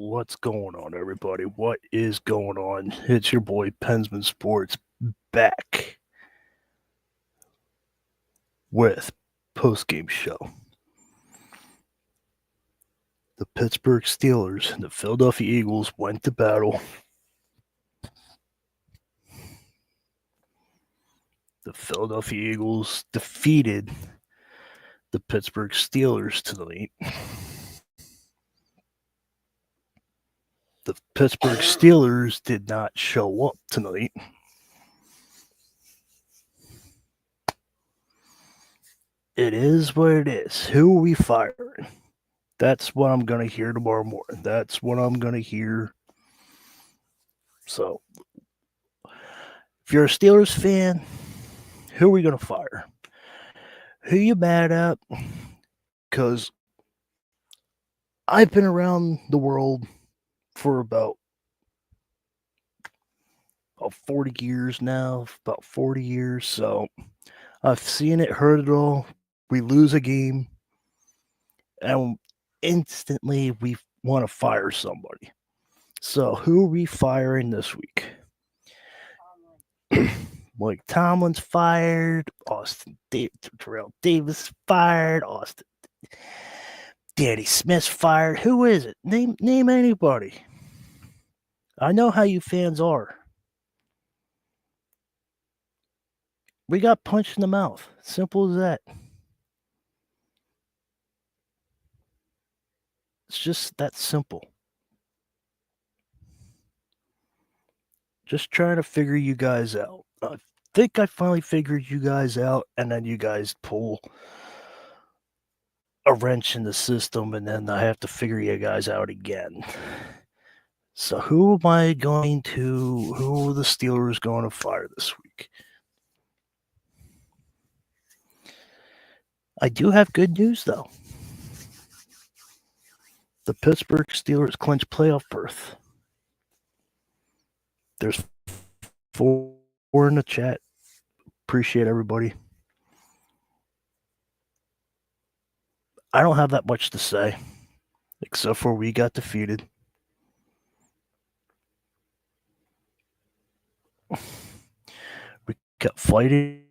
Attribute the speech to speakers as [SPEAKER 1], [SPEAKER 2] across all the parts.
[SPEAKER 1] What's going on, everybody? What is going on? It's your boy Pensman Sports back with post-game show. The Pittsburgh Steelers and the Philadelphia Eagles went to battle. The Philadelphia Eagles defeated the Pittsburgh Steelers tonight. The Pittsburgh Steelers did not show up tonight. It is what it is. Who are we firing? That's what I'm going to hear tomorrow morning. That's what I'm going to hear. So, if you're a Steelers fan, who are we going to fire? Who you mad at? Because I've been around the world for about 40 years now, about 40 years. So I've seen it, heard it all. We lose a game, and instantly we want to fire somebody. So who are we firing this week? Mike Tomlin's fired. Terrell Davis fired. Danny Smith's fired. Who is it? Name anybody. I know how you fans are. We got punched in the mouth. Simple as that. It's just that simple. Just trying to figure you guys out. I think I finally figured you guys out, and then you guys pull a wrench in the system, and then I have to figure you guys out again. So who are the Steelers going to fire this week? I do have good news, though. The Pittsburgh Steelers clinch playoff berth. There's 4 in the chat. Appreciate everybody. I don't have that much to say, except for we got defeated. We kept fighting.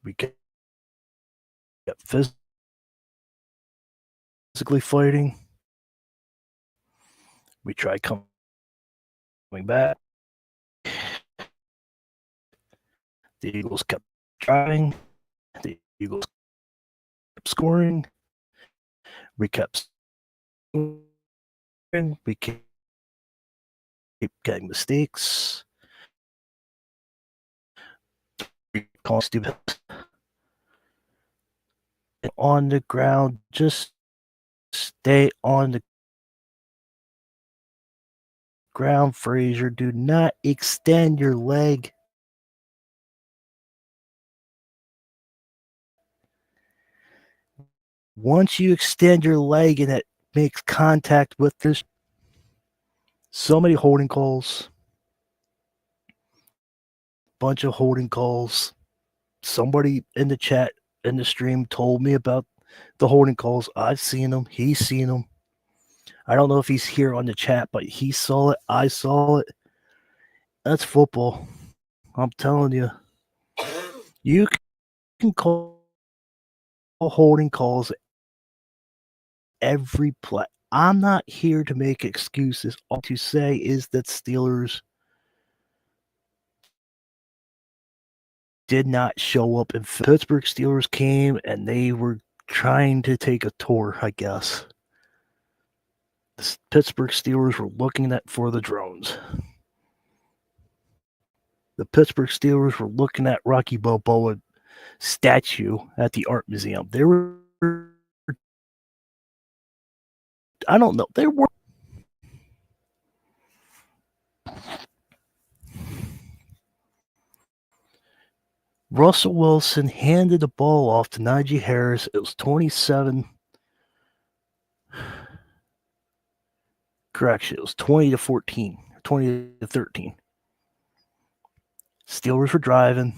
[SPEAKER 1] We kept physically fighting. We tried coming back. The Eagles kept trying. The Eagles kept scoring. We kept scoring. We kept getting mistakes. We call stupid. On the ground, just stay on the ground, Frazier. Do not extend your leg. Once you extend your leg and it makes contact with this, so many holding calls, bunch of holding calls. Somebody in the chat, in the stream, told me about the holding calls. I've seen them. He's seen them. I don't know if he's here on the chat, but he saw it. I saw it. That's football. I'm telling you. You can call holding calls every play. I'm not here to make excuses. All to say is that Steelers did not show up. And Pittsburgh Steelers came and they were trying to take a tour, I guess. The Pittsburgh Steelers were looking for the drones. The Pittsburgh Steelers were looking at Rocky Balboa statue at the art museum. They were, I don't know, they were. Russell Wilson handed the ball off to Najee Harris. It was 27. Correction, it was 20-14, 20-13. Steelers were driving.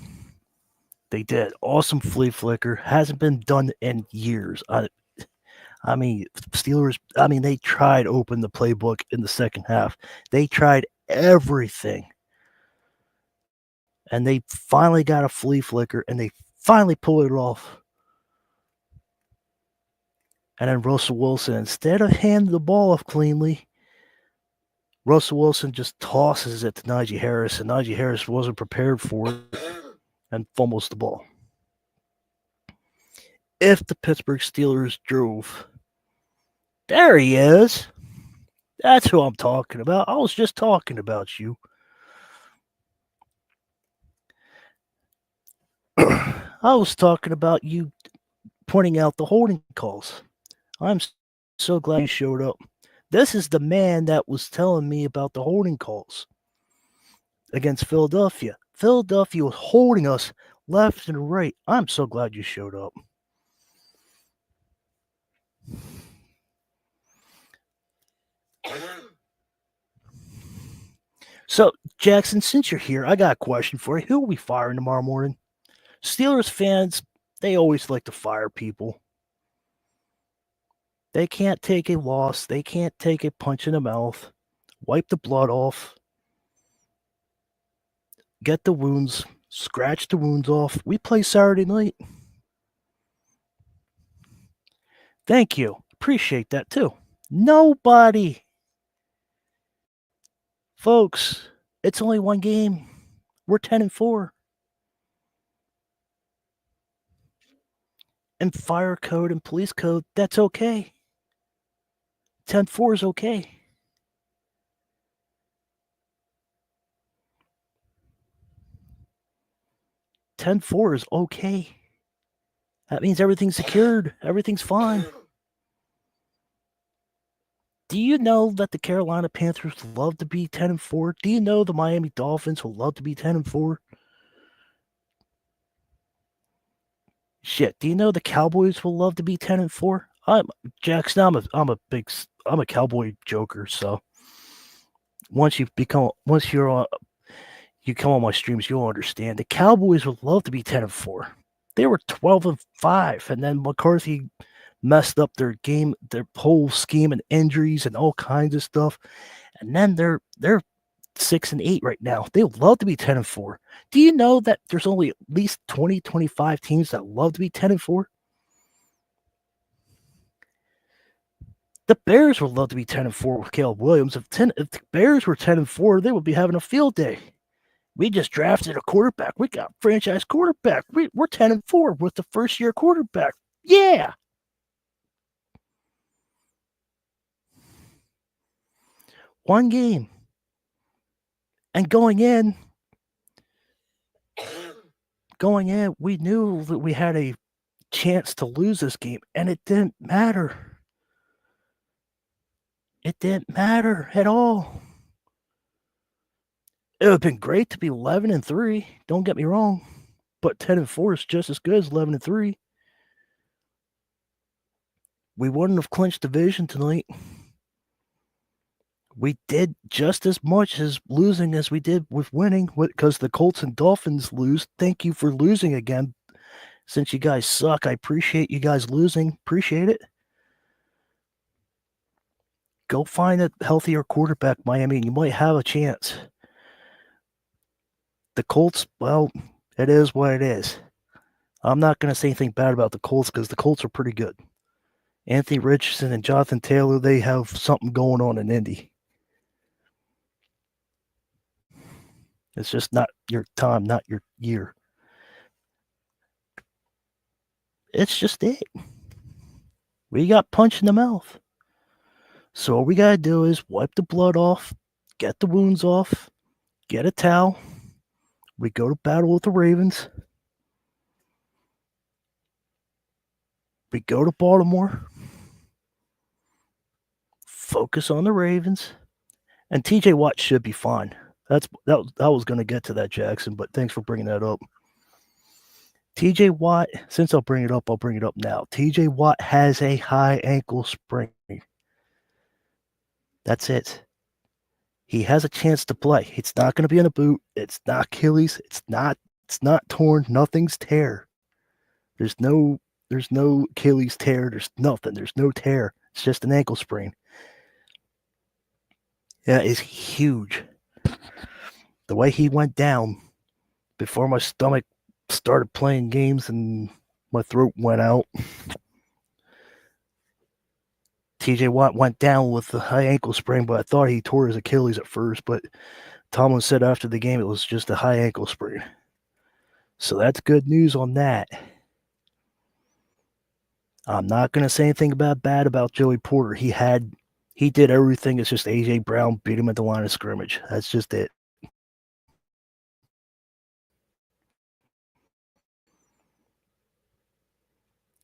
[SPEAKER 1] They did awesome flea flicker. Hasn't been done in years. I mean, Steelers, they tried to open the playbook in the second half. They tried everything. And they finally got a flea flicker, and they finally pulled it off. And then Russell Wilson, instead of handing the ball off cleanly, Russell Wilson just tosses it to Najee Harris, and Najee Harris wasn't prepared for it and fumbles the ball. If the Pittsburgh Steelers drove, there he is. That's who I'm talking about. I was just talking about you. I was talking about you pointing out the holding calls. I'm so glad you showed up. This is the man that was telling me about the holding calls against Philadelphia. Philadelphia was holding us left and right. I'm so glad you showed up. So, Jackson, since you're here, I got a question for you. Who will we firing tomorrow morning? Steelers fans, they always like to fire people. They can't take a loss. They can't take a punch in the mouth. Wipe the blood off. Get the wounds. Scratch the wounds off. We play Saturday night. Thank you. Appreciate that too. Nobody. Folks, it's only one game. We're 10-4. And fire code and police code, that's okay. 10-4 is okay. $10-4 is okay. That means everything's secured. Everything's fine. Do you know that the Carolina Panthers love to be 10-4? Do you know the Miami Dolphins will love to be 10-4? Shit, do you know the Cowboys will love to be 10-4? Jackson, I'm a Cowboy joker, so once you come on my streams, you'll understand. The Cowboys would love to be 10-4. They were 12-5, and then McCarthy messed up their game, their whole scheme, and injuries and all kinds of stuff. And then they're 6-8 right now. They love to be 10-4. Do you know that there's only at least 20, 25 teams that love to be 10-4? The Bears would love to be 10-4 with Caleb Williams. If the Bears were 10-4, they would be having a field day. We just drafted a quarterback. We got franchise quarterback. We're 10-4 with the first year quarterback. Yeah. One game. And going in, we knew that we had a chance to lose this game, and it didn't matter. It didn't matter at all. It would have been great to be 11-3. Don't get me wrong, but 10-4 is just as good as 11-3. We wouldn't have clinched division tonight. We did just as much as losing as we did with winning, because the Colts and Dolphins lose. Thank you for losing again. Since you guys suck, I appreciate you guys losing. Appreciate it. Go find a healthier quarterback, Miami, and you might have a chance. The Colts, well, it is what it is. I'm not going to say anything bad about the Colts because the Colts are pretty good. Anthony Richardson and Jonathan Taylor, they have something going on in Indy. It's just not your time, not your year. It's just it. We got punched in the mouth. So all we got to do is wipe the blood off, get the wounds off, get a towel. We go to battle with the Ravens. We go to Baltimore. Focus on the Ravens. And TJ Watt should be fine. I was going to get to that, Jackson, but thanks for bringing that up. TJ Watt, since I'll bring it up now. TJ Watt has a high ankle sprain. That's it. He has a chance to play. It's not going to be in a boot. It's not Achilles. It's not torn. Nothing's tear. There's no There's no Achilles tear. There's nothing. There's no tear. It's just an ankle sprain. Yeah, it's huge. The way he went down before my stomach started playing games and my throat went out. TJ Watt went down with a high ankle sprain, but I thought he tore his Achilles at first. But Tomlin said after the game it was just a high ankle sprain. So that's good news on that. I'm not going to say anything bad about Joey Porter. He did everything. It's just A.J. Brown beat him at the line of scrimmage. That's just it.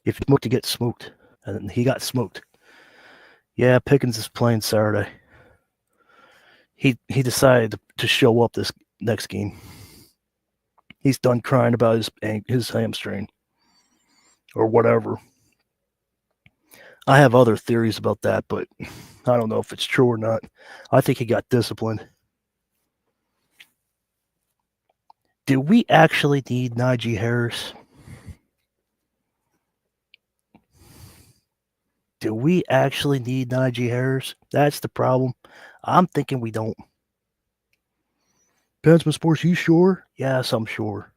[SPEAKER 1] If you smoked, you get smoked. And he got smoked. Yeah, Pickens is playing Saturday. He decided to show up this next game. He's done crying about his hamstring or whatever. I have other theories about that, but I don't know if it's true or not. I think he got disciplined. Do we actually need Najee Harris? Do we actually need Najee Harris? That's the problem. I'm thinking we don't. Pensman Sports, you sure? Yes, I'm sure.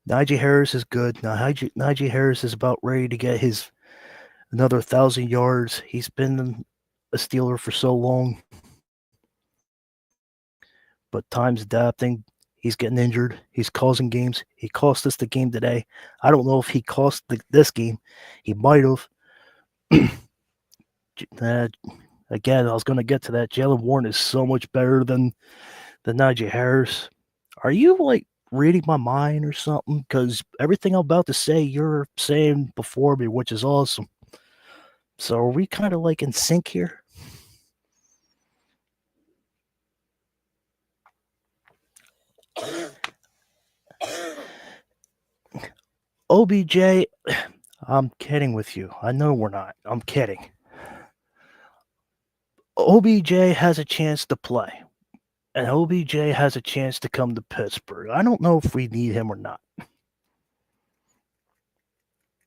[SPEAKER 1] Najee Harris is good. Now, Najee Harris is about ready to get his another 1,000 yards. He's been a Steeler for so long. But time's adapting. He's getting injured. He's causing games. He cost us the game today. I don't know if he cost this game. He might have. Again, I was going to get to that. Jaylen Warren is so much better than Najee Harris. Are you like reading my mind or something? Because everything I'm about to say, you're saying before me, which is awesome. So are we kind of like in sync here? OBJ, I'm kidding with you. I know we're not. I'm kidding. OBJ has a chance to play. And OBJ has a chance to come to Pittsburgh. I don't know if we need him or not.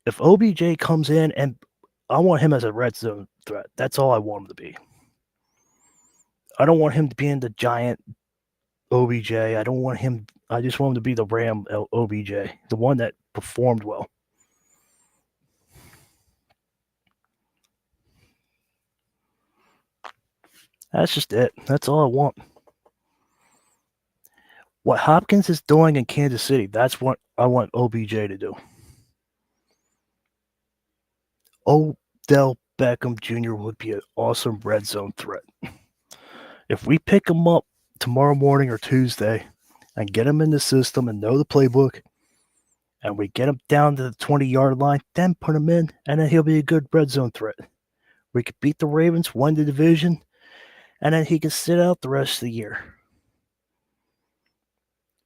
[SPEAKER 1] If OBJ comes in, and I want him as a red zone threat. That's all I want him to be. I don't want him to be in the giant OBJ. I don't want him. I just want him to be the Ram OBJ, the one that performed well. That's just it. That's all I want. What Hopkins is doing in Kansas City, that's what I want OBJ to do. Odell Beckham Jr. would be an awesome red zone threat. If we pick him up tomorrow morning or Tuesday and get him in the system and know the playbook, and we get him down to the 20-yard line, then put him in, and then he'll be a good red zone threat. We could beat the Ravens, win the division, and then he can sit out the rest of the year.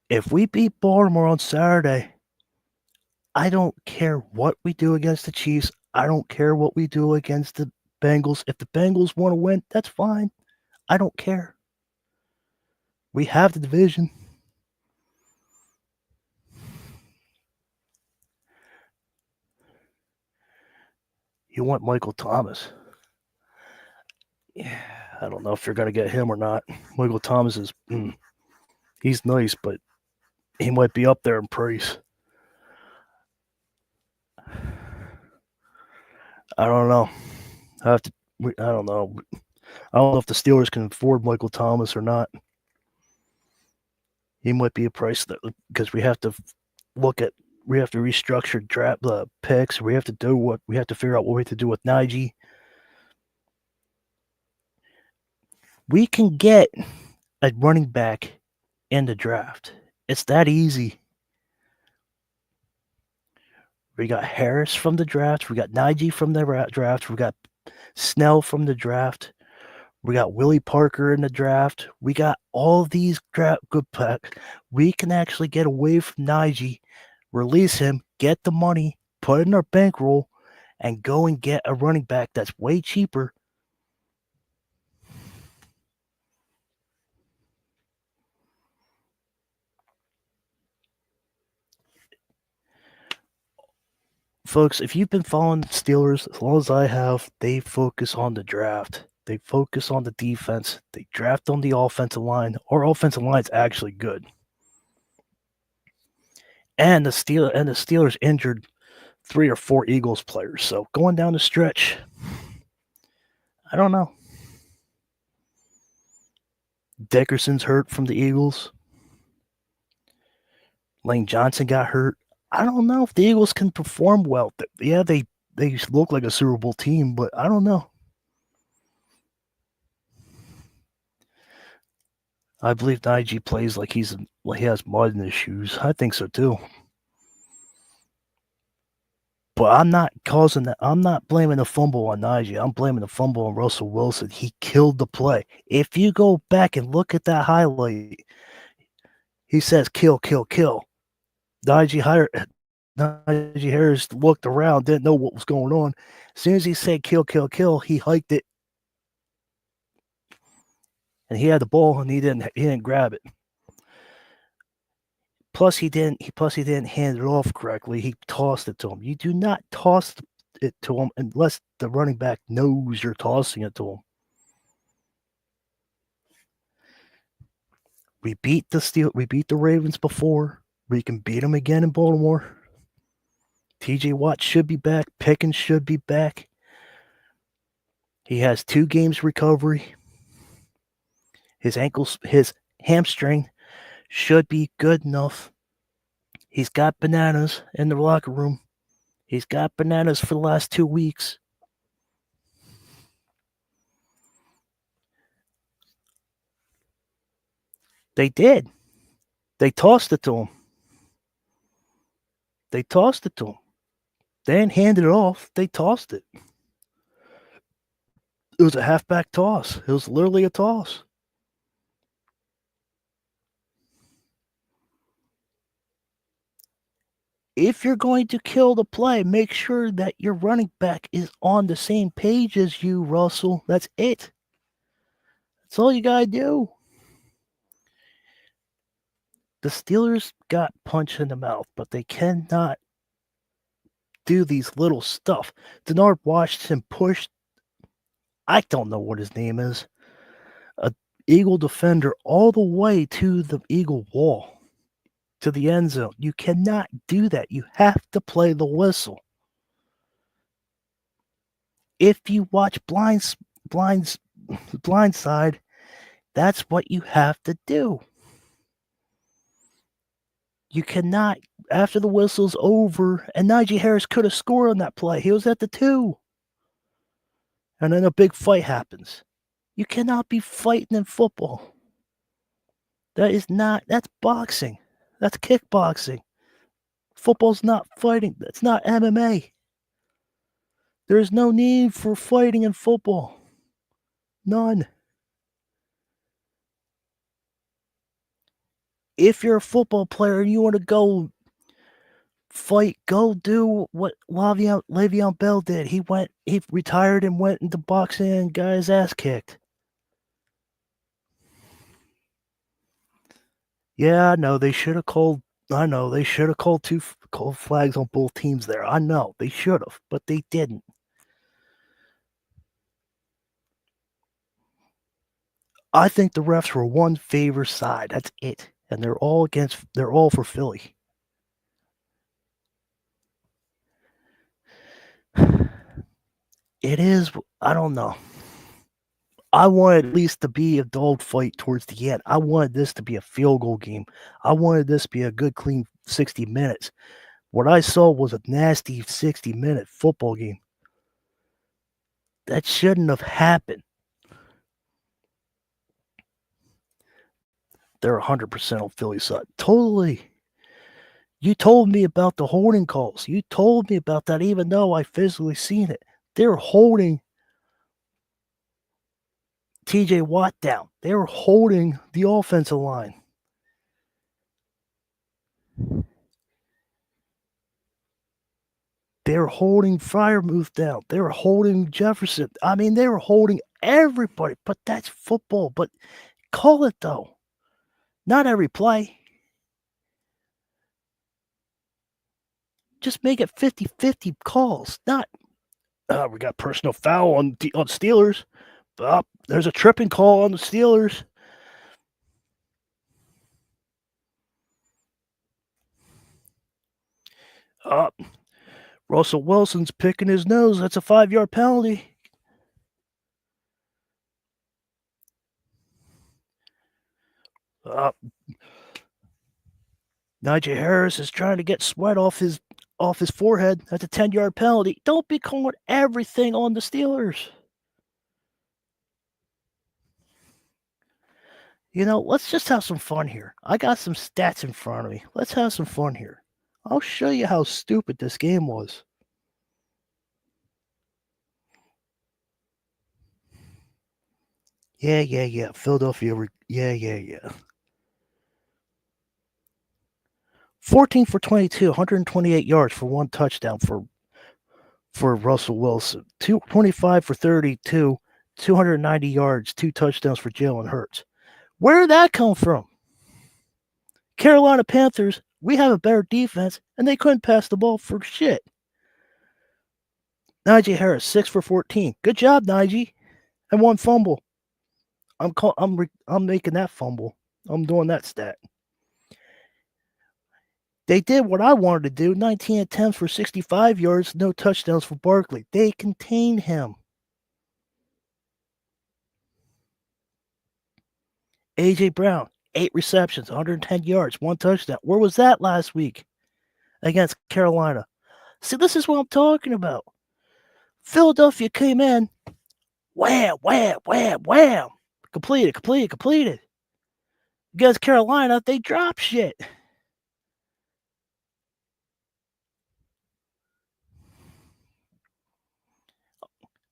[SPEAKER 1] If we beat Baltimore on Saturday, I don't care what we do against the Chiefs. I don't care what we do against the Bengals. If the Bengals want to win, that's fine. I don't care. We have the division. You want Michael Thomas. Yeah, I don't know if you're going to get him or not. Michael Thomas is, he's nice, but he might be up there in price. I don't know. I don't know. I don't know if the Steelers can afford Michael Thomas or not. He might be a price that, because we have to restructure draft picks. We have to figure out what we have to do with Najee. We can get a running back in the draft. It's that easy. We got Harris from the draft. We got Najee from the draft. We got Snell from the draft. We got Willie Parker in the draft. We got all these draft good picks. We can actually get away from Najee, release him, get the money, put it in our bankroll, and go and get a running back that's way cheaper. Folks, if you've been following the Steelers as long as I have, they focus on the draft. They focus on the defense. They draft on the offensive line. Our offensive line is actually good. And the Steelers injured 3 or 4 Eagles players. So going down the stretch, I don't know. Dickerson's hurt from the Eagles. Lane Johnson got hurt. I don't know if the Eagles can perform well. Yeah, they look like a Super Bowl team, but I don't know. I believe Najee plays like he has mud in his shoes. I think so too. But I'm not causing that. I'm not blaming the fumble on Najee. I'm blaming the fumble on Russell Wilson. He killed the play. If you go back and look at that highlight, he says kill, kill, kill. Najee Harris looked around, didn't know what was going on. As soon as he said kill, kill, kill, he hiked it. And he had the ball and he didn't grab it. Plus he didn't hand it off correctly. He tossed it to him. You do not toss it to him unless the running back knows you're tossing it to him. We beat the Ravens before. We can beat them again in Baltimore. TJ Watt should be back. Pickens should be back. He has 2 games recovery. His hamstring should be good enough. He's got bananas in the locker room. He's got bananas for the last 2 weeks. They did. They tossed it to him. They didn't hand it off. They tossed it. It was a halfback toss. It was literally a toss. If you're going to kill the play, make sure that your running back is on the same page as you, Russell. That's it. That's all you got to do. The Steelers got punched in the mouth, but they cannot do these little stuff. Denard Washington pushed, I don't know what his name is, a Eagle defender all the way to the Eagle wall, to the end zone. You cannot do that. You have to play the whistle. If you watch Blindside, that's what you have to do. You cannot, after the whistle's over, and Najee Harris could have scored on that play. He was at the 2. And then a big fight happens. You cannot be fighting in football. That's boxing. That's kickboxing. Football's not fighting. That's not MMA. There's no need for fighting in football. None. If you're a football player and you want to go fight, go do what Le'Veon Bell did. He retired and went into boxing and got his ass kicked. Yeah, I know they should have called 2 flags on both teams there. I know they should have, but they didn't. I think the refs were one favor side. That's it. And they're all for Philly. It is, I don't know. I wanted at least to be a dogfight towards the end. I wanted this to be a field goal game. I wanted this to be a good, clean 60 minutes. What I saw was a nasty 60-minute football game. That shouldn't have happened. They're 100% on Philly's side. Totally. You told me about the holding calls. You told me about that even though I physically seen it. They're holding TJ Watt down. They were holding the offensive line. They were holding Freiermuth down. They were holding Jefferson. I mean, they were holding everybody, but that's football. But call it, though. Not every play. Just make it 50-50 calls, not we got personal foul on Steelers. There's a tripping call on the Steelers. Russell Wilson's picking his nose. That's a 5-yard penalty. Najee Harris is trying to get sweat off his forehead. That's a 10-yard penalty. Don't be calling everything on the Steelers. Let's just have some fun here. I got some stats in front of me. Let's have some fun here. I'll show you how stupid this game was. Yeah. Philadelphia. Yeah. 14 for 22, 128 yards for one touchdown for Russell Wilson. 25 for 32, 290 yards, 2 touchdowns for Jalen Hurts. Where did that come from? Carolina Panthers, we have a better defense, and they couldn't pass the ball for shit. Najee Harris, 6 for 14. Good job, Najee. And 1 fumble. I'm making that fumble. I'm doing that stat. They did what I wanted to do. 19 attempts for 65 yards, no touchdowns for Barkley. They contained him. A.J. Brown, 8 receptions, 110 yards, 1 touchdown. Where was that last week against Carolina? See, this is what I'm talking about. Philadelphia came in, wham. Completed. Against Carolina, they dropped shit.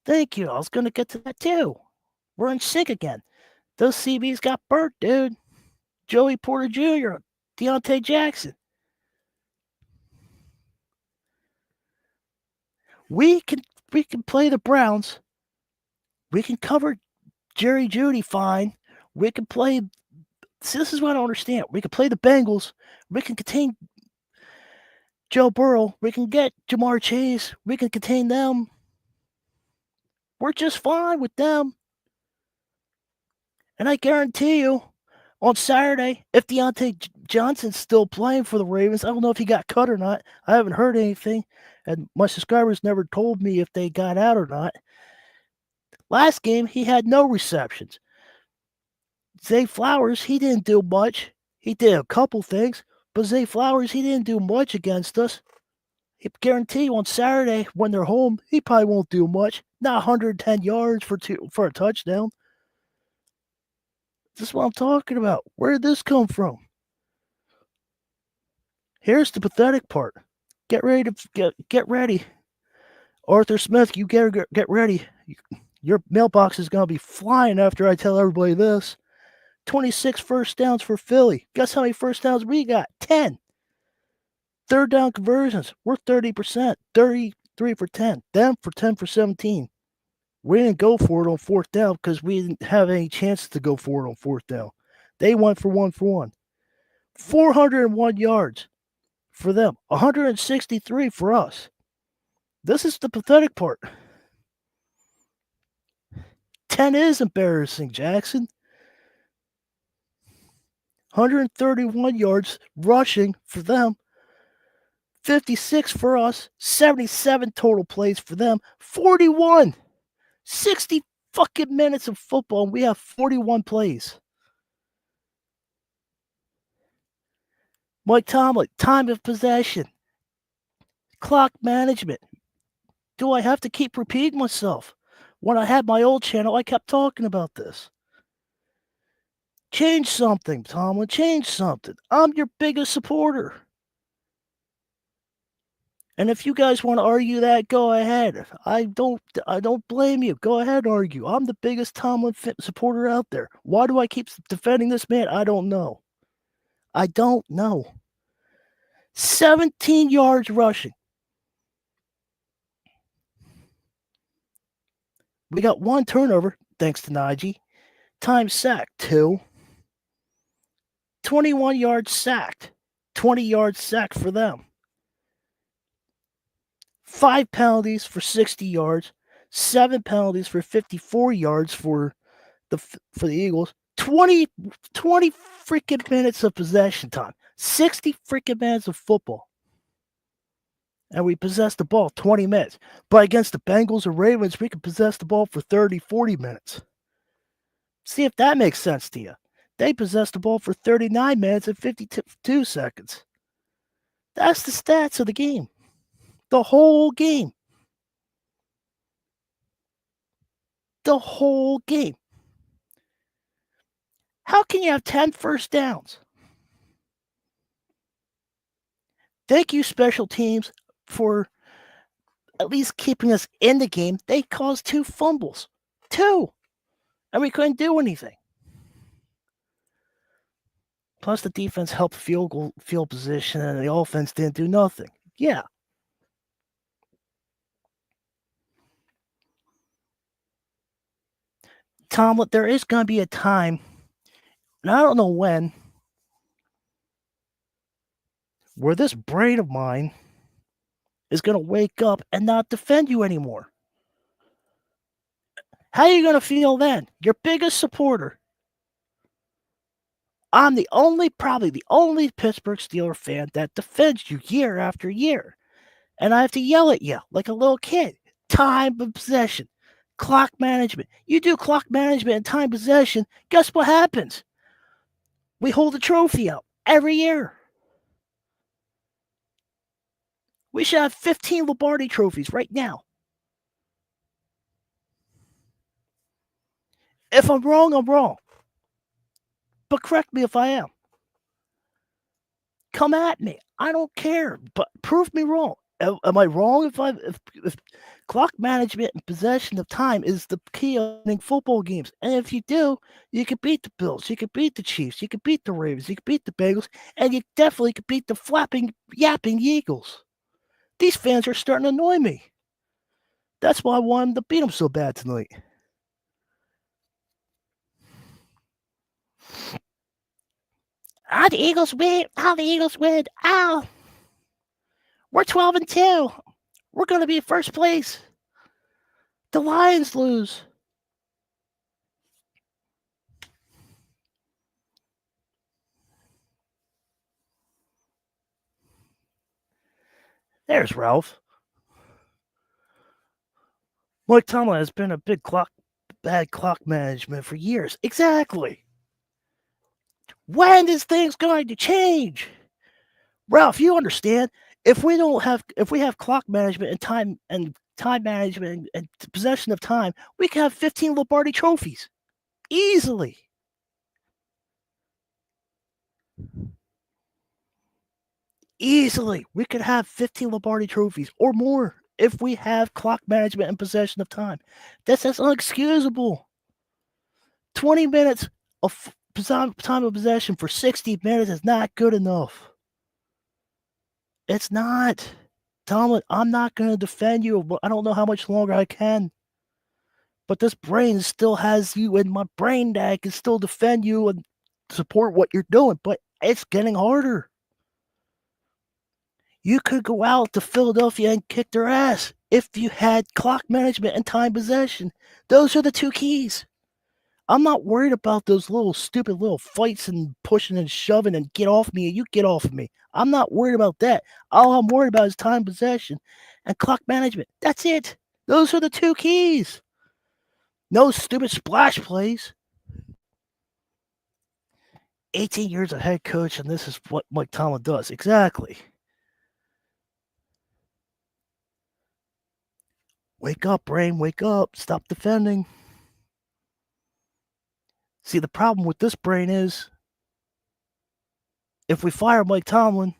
[SPEAKER 1] Thank you. I was going to get to that too. We're in sync again. Those CBs got burnt, dude. Joey Porter Jr., Deontay Jackson. We can play the Browns. We can cover Jerry Jeudy fine. We can play. See, this is what I don't understand. We can play the Bengals. We can contain Joe Burrow. We can get Jamar Chase. We can contain them. We're just fine with them. And I guarantee you, on Saturday, if Deontay Johnson's still playing for the Ravens, I don't know if he got cut or not. I haven't heard anything. And my subscribers never told me if they got out or not. Last game, he had no receptions. Zay Flowers, he didn't do much. He did a couple things, but Zay Flowers, he didn't do much against us. I guarantee you on Saturday, when they're home, he probably won't do much. Not 110 yards for a touchdown. This is what I'm talking about. Where did this come from? Here's the pathetic part. Get ready. Arthur Smith, you get ready. Your mailbox is going to be flying after I tell everybody this. 26 first downs for Philly. Guess how many first downs we got? 10. Third down conversions. We're 30%. 33 for 10. Them for 10 for 17. We didn't go for it on 4th down because we didn't have any chance to go for it on 4th down. They went for 1. 401 yards for them. 163 for us. This is the pathetic part. 10 is embarrassing, Jackson. 131 yards rushing for them. 56 for us. 77 total plays for them. 41. 60 fucking minutes of football, and we have 41 plays. Mike Tomlin, time of possession. Clock management. Do I have to keep repeating myself? When I had my old channel, I kept talking about this. Change something, Tomlin. Change something. I'm your biggest supporter. And if you guys want to argue that, go ahead. I don't blame you. Go ahead and argue. I'm the biggest Tomlin supporter out there. Why do I keep defending this man? I don't know. 17 yards rushing. We got 1 turnover, thanks to Najee. Time sack, 2. 21 yards sacked. 20 yards sacked for them. 5 penalties for 60 yards, 7 penalties for 54 yards for the Eagles, 20 freaking minutes of possession time, 60 freaking minutes of football. And we possessed the ball 20 minutes. But against the Bengals or Ravens, we could possess the ball for 30, 40 minutes. See if that makes sense to you. They possessed the ball for 39 minutes and 52 seconds. That's the stats of the game. The whole game. The whole game. How can you have 10 first downs? Thank you, special teams, for at least keeping us in the game. They caused 2 fumbles. 2. And we couldn't do anything. Plus, the defense helped field position, and the offense didn't do nothing. Yeah. Tom, there is going to be a time, and I don't know when, where this brain of mine is going to wake up and not defend you anymore. How are you going to feel then? Your biggest supporter. I'm probably the only Pittsburgh Steelers fan that defends you year after year. And I have to yell at you like a little kid. Time of possession, clock management. You do clock management and time possession, guess what happens? We hold a trophy out every year. We should have 15 Lombardi trophies right now. If I'm wrong, I'm wrong. But correct me if I am. Come at me. I don't care. But prove me wrong. Am I wrong if clock management and possession of time is the key of winning football games? And if you do, you can beat the Bills, you can beat the Chiefs, you can beat the Ravens, you can beat the Bengals, and you definitely can beat the flapping, yapping Eagles. These fans are starting to annoy me. That's why I wanted to beat them so bad tonight. The Eagles win. The Eagles win. We're 12-2. We're going to be first place. The Lions lose. There's Ralph. Mike Tomlin has been a bad clock management for years. Exactly. When is things going to change? Ralph, you understand? If we have clock management and time management and possession of time, we can have 15 Lombardi trophies. Easily. Easily. We could have 15 Lombardi trophies or more if we have clock management and possession of time. That's unexcusable. 20 minutes of time of possession for 60 minutes is not good enough. It's not. Tomlin, I'm not going to defend you. I don't know how much longer I can. But this brain still has you in my brain that I can still defend you and support what you're doing. But it's getting harder. You could go out to Philadelphia and kick their ass if you had clock management and time possession. Those are the 2 keys. I'm not worried about those little stupid little fights and pushing and shoving and get off me and you get off of me. I'm not worried about that. All I'm worried about is time possession and clock management. That's it. Those are the 2 keys. No stupid splash plays. 18 years of head coach, and this is what Mike Tomlin does. Exactly. Wake up, brain. Wake up. Stop defending. See, the problem with this brain is if we fire Mike Tomlin,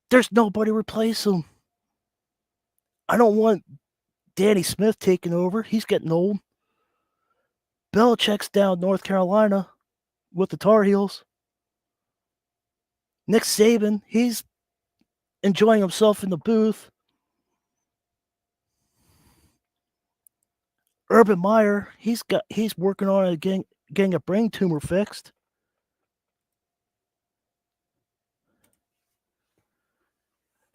[SPEAKER 1] there's nobody to replace him. I don't want Danny Smith taking over. He's getting old. Belichick's down North Carolina with the Tar Heels. Nick Saban, he's enjoying himself in the booth. Urban Meyer, he's working on getting a brain tumor fixed.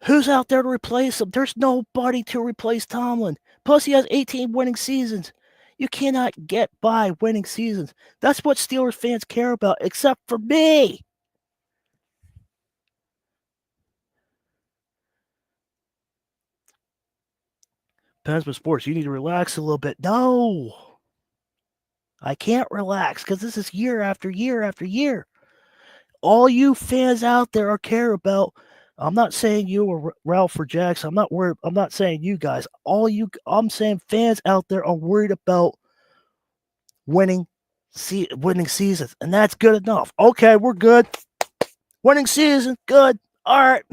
[SPEAKER 1] Who's out there to replace him? There's nobody to replace Tomlin. Plus, he has 18 winning seasons. You cannot get by winning seasons. That's what Steelers fans care about, except for me. Pensman Sports, you need to relax a little bit. No. I can't relax because this is year after year after year. All you fans out there are care about. I'm not saying you or Ralph or Jackson. I'm not worried. I'm not saying you guys. I'm saying fans out there are worried about winning seasons, and that's good enough. Okay, we're good. Winning season, good. All right.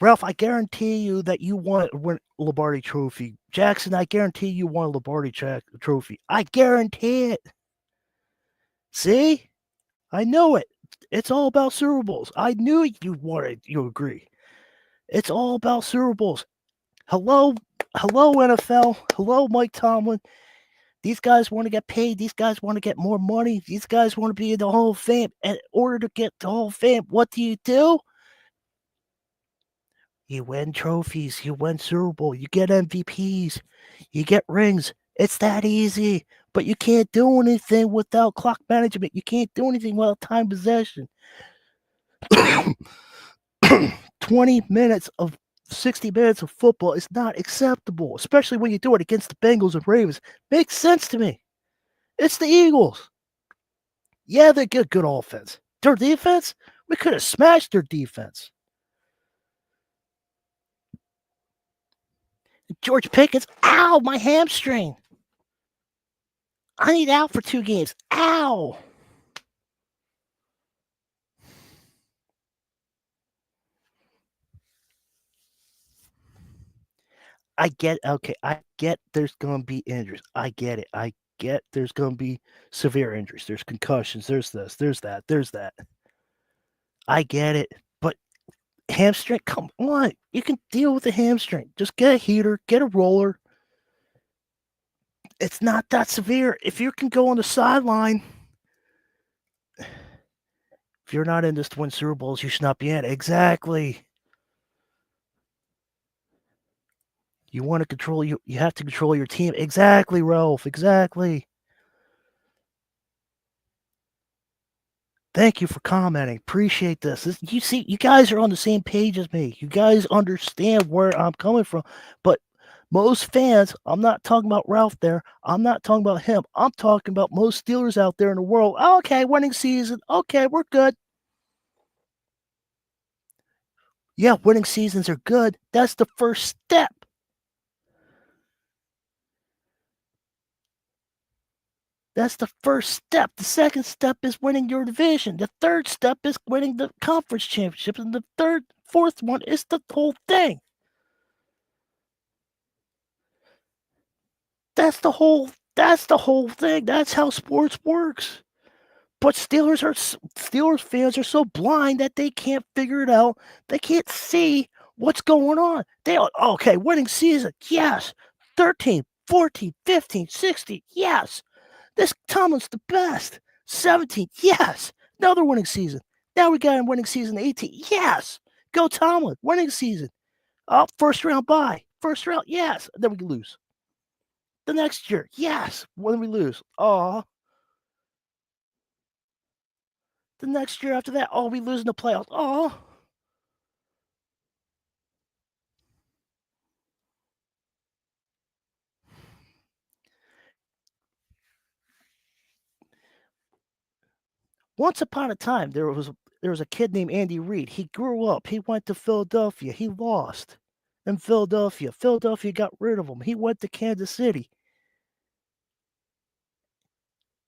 [SPEAKER 1] Ralph, I guarantee you that you won a Lombardi Trophy. Jackson, I guarantee you won a Lombardi Trophy. I guarantee it. See? I know it. It's all about Super Bowls. I knew you agree. It's all about Super Bowls. Hello, NFL. Hello, Mike Tomlin. These guys want to get paid. These guys want to get more money. These guys want to be in the Hall of Fame. In order to get the Hall of Fame, what do? You win trophies. You win Super Bowl. You get MVPs. You get rings. It's that easy. But you can't do anything without clock management. You can't do anything without time possession. 20 minutes of 60 minutes of football is not acceptable, especially when you do it against the Bengals and Ravens. Makes sense to me. It's the Eagles. Yeah, they get good offense. Their defense, we could have smashed their defense. George Pickens, ow, my hamstring. I need out for 2 games. Ow. I get there's going to be injuries. I get it. I get there's going to be severe injuries. There's concussions. There's this. There's that. There's that. I get it. But hamstring, come on. You can deal with a hamstring. Just get a heater, get a roller. It's not that severe. If you can go on the sideline, if you're not in this to win Super Bowls, you should not be in. Exactly. You want to control you have to control your team. Exactly, Ralph. Exactly. Thank you for commenting. Appreciate this. You see, you guys are on the same page as me. You guys understand where I'm coming from. But most fans, I'm not talking about Ralph there. I'm not talking about him. I'm talking about most Steelers out there in the world. Okay, winning season. Okay, we're good. Yeah, winning seasons are good. That's the first step. That's the first step. The second step is winning your division. The third step is winning the conference championship. And the fourth one is the whole thing. That's the whole thing. That's how sports works. But Steelers fans are so blind that they can't figure it out. They can't see what's going on. Okay, winning season. Yes. 13, 14, 15, 16. Yes. This Tomlin's the best. 17. Yes. Another winning season. Now we got a winning season 18. Yes. Go Tomlin. Winning season. Oh, first round bye. First round. Yes. And then we lose. The next year. Yes. When we lose. Oh. The next year after that. Oh, we lose in the playoffs. Oh. Once upon a time, there was a kid named Andy Reid. He grew up. He went to Philadelphia. He lost in Philadelphia. Philadelphia got rid of him. He went to Kansas City.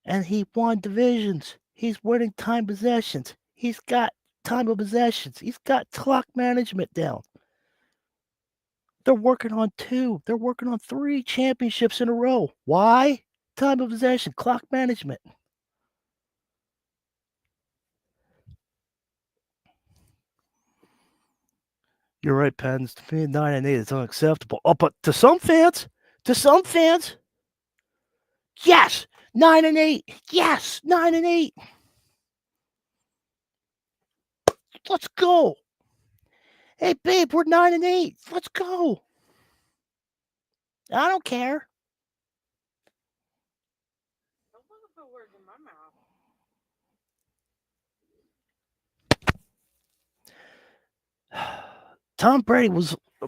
[SPEAKER 1] And he won divisions. He's winning time possessions. He's got time of possessions. He's got clock management down. They're working on 2. They're working on 3 championships in a row. Why? Time of possession, clock management. You're right, Pens. To me, 9-8 is unacceptable. Oh, but to some fans, yes, 9-8. Yes, 9-8. Let's go. Hey, babe, we're 9-8. Let's go. I don't care.
[SPEAKER 2] Don't put words in my mouth.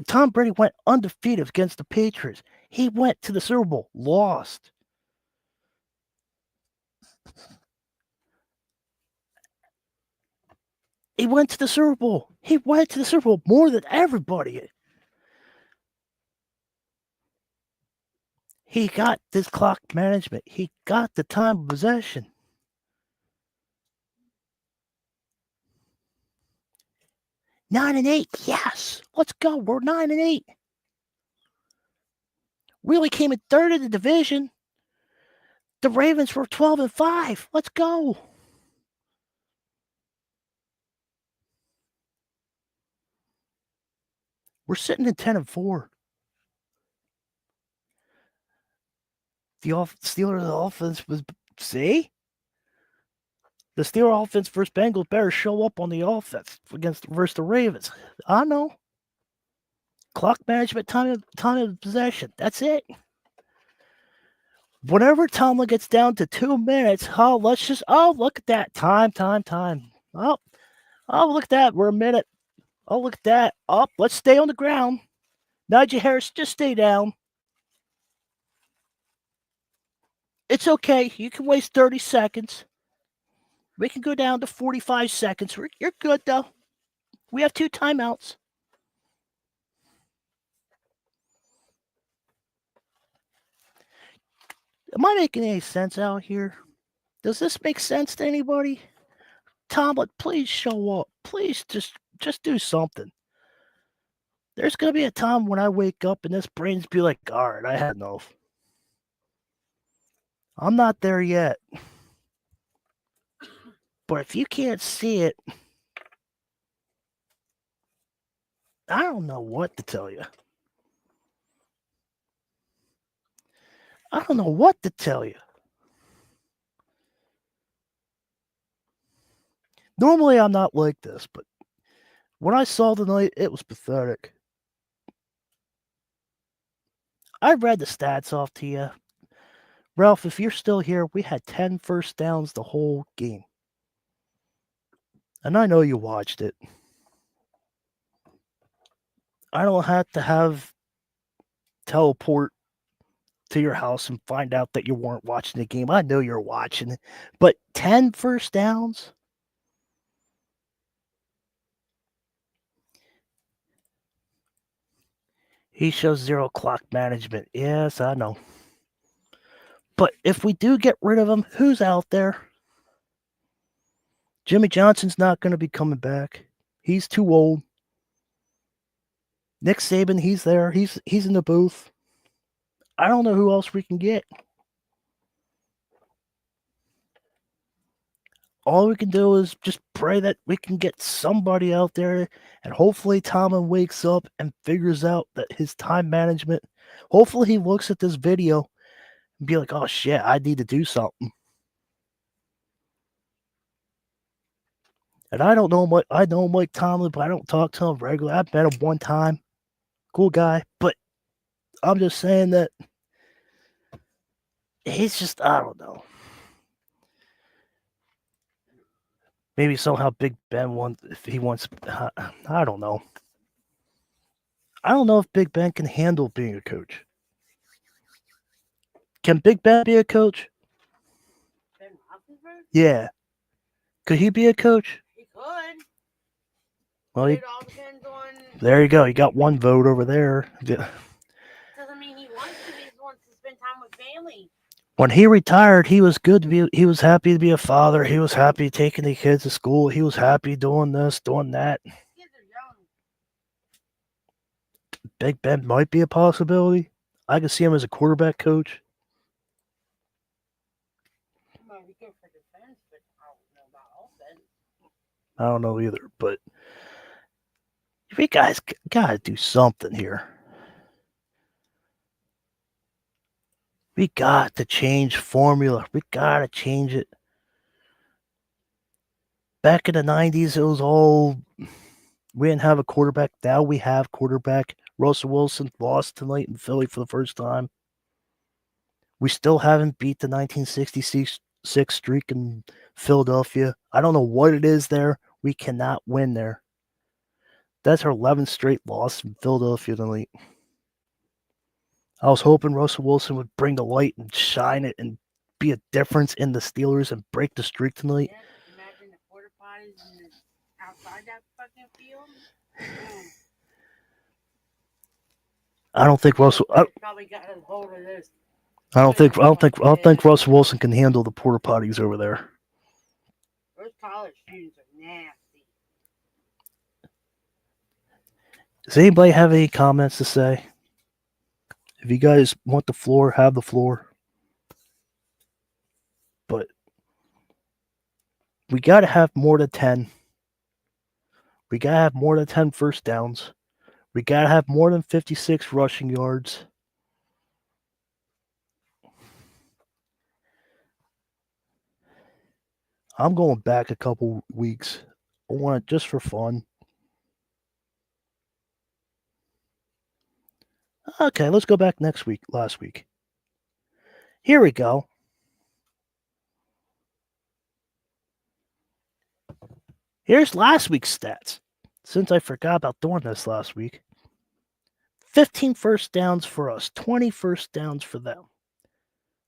[SPEAKER 1] Tom Brady went undefeated against the Patriots. He went to the Super Bowl, lost. He went to the Super Bowl. He went to the Super Bowl more than everybody. He got this clock management. He got the time of possession. 9-8, yes. Let's go. We're 9-8. We only came in third in the division. The Ravens were 12-5. Let's go. We're sitting at 10-4. The Steelers' offense was, see? The Steelers' offense versus Bengals better show up on the offense versus the Ravens. I know. Clock management, time of possession. That's it. Whenever Tomlin gets down to 2 minutes, look at that. Time. Oh, look at that. We're a minute. Oh, look at that. Let's stay on the ground. Najee Harris, just stay down. It's okay. You can waste 30 seconds. We can go down to 45 seconds. You're good, though. We have 2 timeouts. Am I making any sense out here? Does this make sense to anybody? Tomlin, please show up. Please just do something. There's going to be a time when I wake up and this brain's be like, all right, I had enough. I'm not there yet. But if you can't see it, I don't know what to tell you. I don't know what to tell you. Normally, I'm not like this, but when I saw tonight, it was pathetic. I read the stats off to you. Ralph, if you're still here, we had 10 first downs the whole game. And I know you watched it. I don't have to teleport to your house and find out that you weren't watching the game. I know you're watching it. But 10 first downs? He shows zero clock management. Yes, I know. But if we do get rid of him, who's out there? Jimmy Johnson's not going to be coming back. He's too old. Nick Saban, he's there. He's in the booth. I don't know who else we can get. All we can do is just pray that we can get somebody out there, and hopefully Tomlin wakes up and figures out that his time management. Hopefully he looks at this video and be like, "Oh shit, I need to do something." And I don't know what I know Mike Tomlin, but I don't talk to him regularly. I've met him one time. Cool guy, but I'm just saying that he's just, I don't know. Maybe somehow Big Ben wants, if he wants, I don't know. I don't know if Big Ben can handle being a coach. Can Big Ben be a coach?
[SPEAKER 2] Ben Roethlisberger?
[SPEAKER 1] Yeah. Could he be a coach?
[SPEAKER 2] He could.
[SPEAKER 1] Well,
[SPEAKER 2] It all depends on.
[SPEAKER 1] there you go. You got one vote over there.
[SPEAKER 2] Doesn't mean he wants to. He just wants to spend time with family.
[SPEAKER 1] When he retired, he was good to be. He was happy to be a father. He was happy taking the kids to school. He was happy doing this, doing that.
[SPEAKER 2] Kids are young.
[SPEAKER 1] Big Ben might be a possibility. I could see him as a quarterback coach.
[SPEAKER 2] He might be good for defense, but I don't know about offense.
[SPEAKER 1] I don't know either, but you guys gotta do something here. We got to change formula. We gotta change it. Back in the 90s, it was all we didn't have a quarterback. Now we have quarterback. Russell Wilson lost tonight in Philly for the first time. We still haven't beat the 1966 streak in Philadelphia. I don't know what it is there. We cannot win there. That's our 11th straight loss in Philadelphia tonight. I was hoping Russell Wilson would bring the light and shine it and be a difference in the Steelers and break the streak tonight.
[SPEAKER 2] Yeah, imagine the porta potties outside that fucking field.
[SPEAKER 1] I don't think Russell.
[SPEAKER 2] Probably got a hold of this.
[SPEAKER 1] I don't think Russell Wilson can handle the porta potties over there.
[SPEAKER 2] Those college students are nasty.
[SPEAKER 1] Does anybody have any comments to say? If you guys want the floor, have the floor. But we got to have more than 10. We got to have more than 10 first downs. We got to have more than 56 rushing yards. I'm going back a couple weeks. I want it just for fun. Okay, let's go back last week. Here we go. Here's last week's stats. Since I forgot about doing this last week. 15 first downs for us, 20 first downs for them.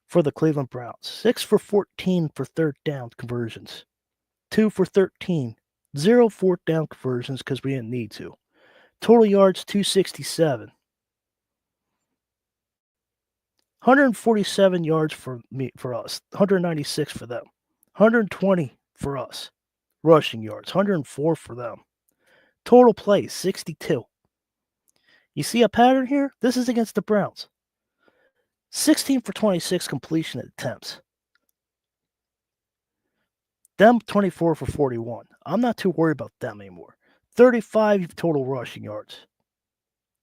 [SPEAKER 1] For the Cleveland Browns. 6 for 14 for third down conversions. 2 for 13. 0 fourth down conversions because we didn't need to. Total yards 267. 147 yards for us. 196 for them. 120 for us. Rushing yards. 104 for them. Total plays 62. You see a pattern here? This is against the Browns. 16 for 26 completion attempts. Them 24 for 41. I'm not too worried about them anymore. 35 total rushing yards.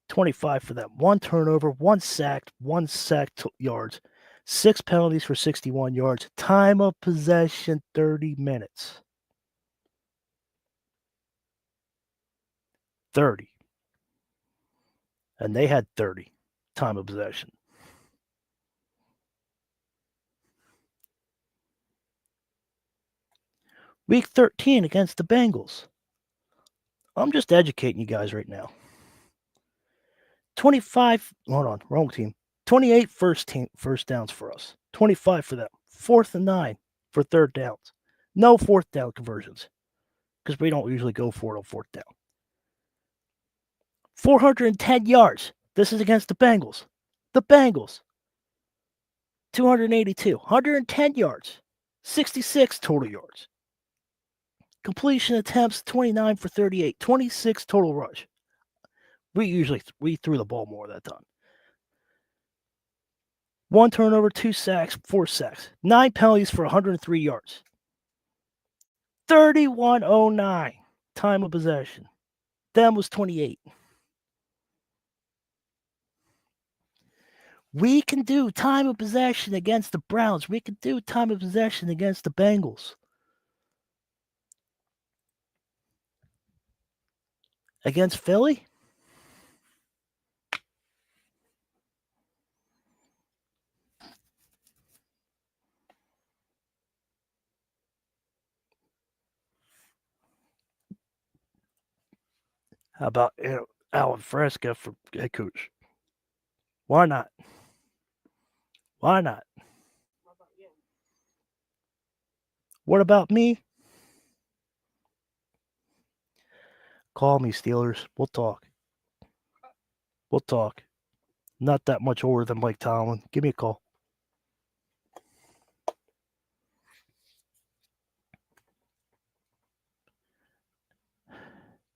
[SPEAKER 1] 25 for them. 1 turnover, 1 sacked, 1 sacked yards. 6 penalties for 61 yards. Time of possession 30 minutes. 30. And they had 30 time of possession. Week 13 against the Bengals. I'm just educating you guys right now. 25, hold on, wrong team. 28 first downs for us. 25 for them. 4th and 9 for third downs. No fourth down conversions because we don't usually go for it on fourth down. 410 yards. This is against the Bengals. The Bengals. 282. 110 yards. 66 total yards. Completion attempts 29 for 38. 26 total rush. We threw the ball more that time. 1 turnover, 2 sacks, 4 sacks. 9 penalties for 103 yards. 31:09 time of possession. Them was 28. We can do time of possession against the Browns. We can do time of possession against the Bengals. Against Philly? How about Alan Fresca for head coach? Why not? Why not? What about me? Call me, Steelers. We'll talk. We'll talk. Not that much older than Mike Tomlin. Give me a call.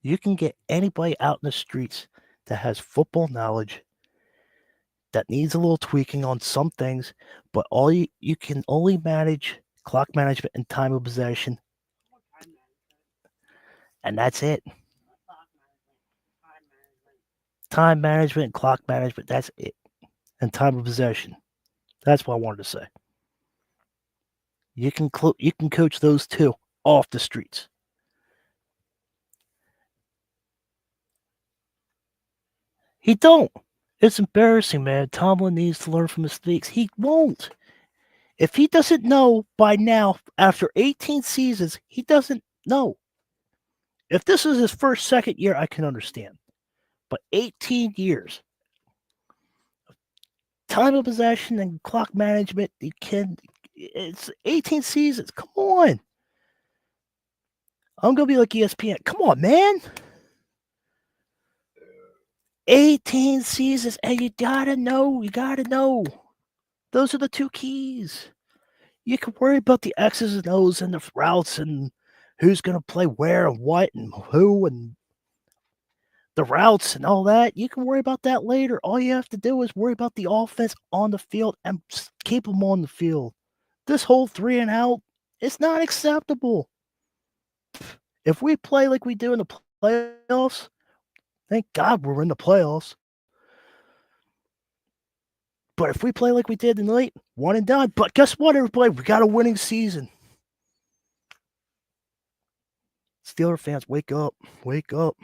[SPEAKER 1] You can get anybody out in the streets that has football knowledge, that needs a little tweaking on some things, but you can only manage clock management and time of possession. And that's it. Time management and clock management, that's it. And time of possession. That's what I wanted to say. You can coach those two off the streets. He don't. It's embarrassing, man. Tomlin needs to learn from mistakes. He won't. If he doesn't know by now, after 18 seasons, he doesn't know. If this is his second year, I can understand. But 18 years, time of possession and clock management, it's 18 seasons. Come on. I'm going to be like ESPN. Come on, man. 18 seasons, and you got to know. Those are the two keys. You can worry about the X's and O's and the routes and who's going to play where and what and who and the routes and all that. You can worry about that later. All you have to do is worry about the offense on the field and keep them on the field. This whole 3 and out, it's not acceptable. If we play like we do in the playoffs, thank God we're in the playoffs. But if we play like we did tonight, one and done. But guess what, everybody? We got a winning season. Steeler fans, wake up. Wake up.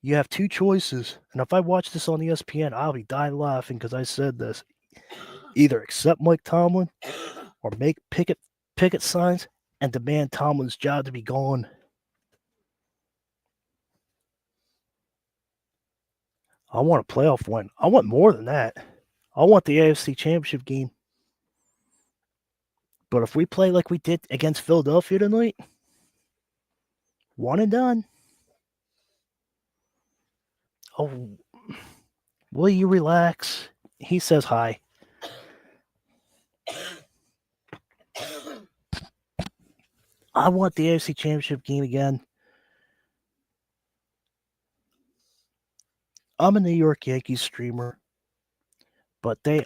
[SPEAKER 1] You have two choices. And if I watch this on ESPN, I'll be dying laughing because I said this. Either accept Mike Tomlin or make picket signs and demand Tomlin's job to be gone. I want a playoff win. I want more than that. I want the AFC Championship game. But if we play like we did against Philadelphia tonight, one and done. Oh, will you relax? He says hi. I want the AFC Championship game again. I'm a New York Yankees streamer, but the